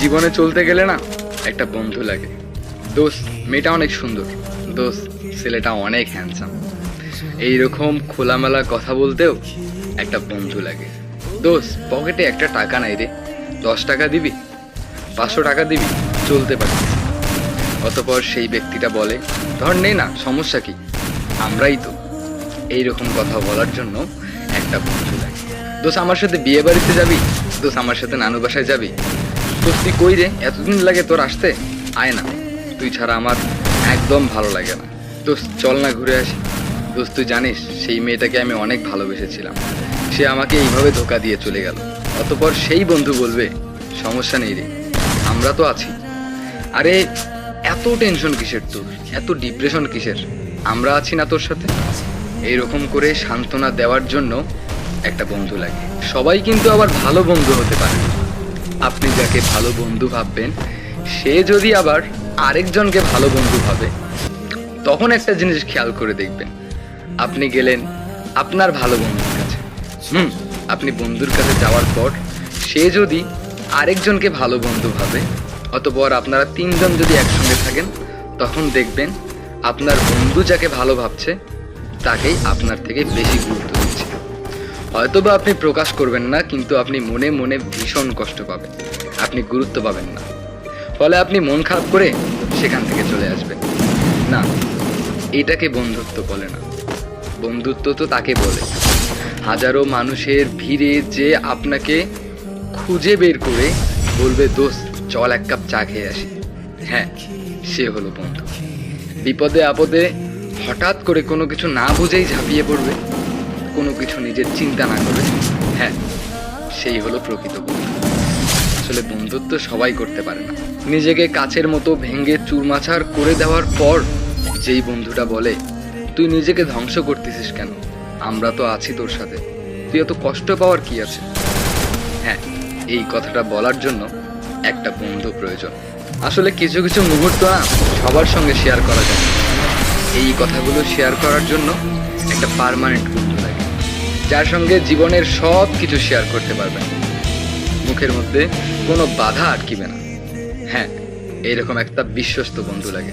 জীবনে চলতে গেলে না একটা বন্ধু লাগে। দোস্ত মেয়েটা অনেক সুন্দর, দোস্ত ছেলেটা অনেক হ্যান্ডসাম, এইরকম খোলামেলা কথা বলতেও একটা বন্ধু লাগে। দোস্ত পকেটে একটা টাকা নাই রে, 10 টাকা দিবি, 500 টাকা দিবি, চলতে পারি। অতপর সেই ব্যক্তিটা বলে, ধর নে না, সমস্যা কি, আমরাই তো। এইরকম কথা বলার জন্য একটা বন্ধু লাগে। দোস্ত আমার সাথে বিয়ে বাড়িতে যাবি, দোস্ত আমার সাথে নানু বাসায় যাবি, দোস্ত তুই কই রে, এতদিন লাগে তোর আসতে, আয় না, তুই ছাড়া আমার একদম ভালো লাগে না, দোস্ত চল না ঘুরে আসি। দোস্ত তুই জানিস সেই মেয়েটাকে আমি অনেক ভালোবেসেছিলাম, সে আমাকে এইভাবে ধোকা দিয়ে চলে গেল। অতপর সেই বন্ধু বলবে, সমস্যা নেই রে, আমরা তো আছি। আরে এত টেনশন কিসের তোর, এত ডিপ্রেশন কিসের, আমরা আছি না তোর সাথে। এইরকম করে সান্ত্বনা দেওয়ার জন্য একটা বন্ধু লাগে। সবাই কিন্তু আবার ভালো বন্ধু হতে পারে না। আপনি যাকে ভালো বন্ধু ভাববেন সে যদি আবার আরেকজনকে ভালো বন্ধু ভাবে, তখন একটা জিনিস খেয়াল করে দেখবেন, আপনি গেলেন আপনার ভালো বন্ধুর কাছে, আপনি বন্ধুর কাছে যাওয়ার পর সে যদি আরেকজনকে ভালো বন্ধু ভাবে, অতপর আপনারা 3 জন যদি একসঙ্গে থাকেন, তখন দেখবেন আপনার বন্ধু যাকে ভালো ভাবছে তাকেই আপনার থেকে বেশি গুরুত্ব দিচ্ছে। হয়তোবা আপনি প্রকাশ করবেন না, কিন্তু আপনি মনে মনে ভীষণ কষ্ট পাবেন, আপনি গুরুত্ব পাবেন না। ফলে আপনি মন খারাপ করে সেখান থেকে চলে আসবেন। না, এটাকে বন্ধুত্ব বলে না। বন্ধুত্ব তো তাকে বলে হাজারো মানুষের ভিড়ে যে আপনাকে খুঁজে বের করে বলবে, দোস্ত চল 1 কাপ চা খেয়ে আসি। হ্যাঁ, সে হলো বন্ধু। বিপদে আপদে হঠাৎ করে কোনো কিছু না বুঝেই ঝাঁপিয়ে পড়বে, কোনো কিছু নিজের চিন্তা না করে। হ্যাঁ, সেই হলো প্রকৃত বন্ধু। আসলে বন্ধুত্ব সবাই করতে পারে না। নিজেকে কাচের মতো ভেঙে চুরমাচার করে দেওয়ার পর যেই বন্ধুটা বলে, তুই নিজেকে ধ্বংস করতেছিস কেন, আমরা তো আছি তোর সাথে, তুই এত কষ্ট পাওয়ার কি আছে। হ্যাঁ, এই কথাটা বলার জন্য একটা বন্ধু প্রয়োজন। আসলে কিছু কিছু মুহূর্ত না সবার সঙ্গে শেয়ার করা যায়। এই কথাগুলো শেয়ার করার জন্য একটা পার্মানেন্ট বন্ধু লাগে, যার সঙ্গে জীবনের সব কিছু শেয়ার করতে পারবেন, মুখের মধ্যে কোনো বাধা আটকিবে না। হ্যাঁ, এইরকম একটা বিশ্বস্ত বন্ধু লাগে।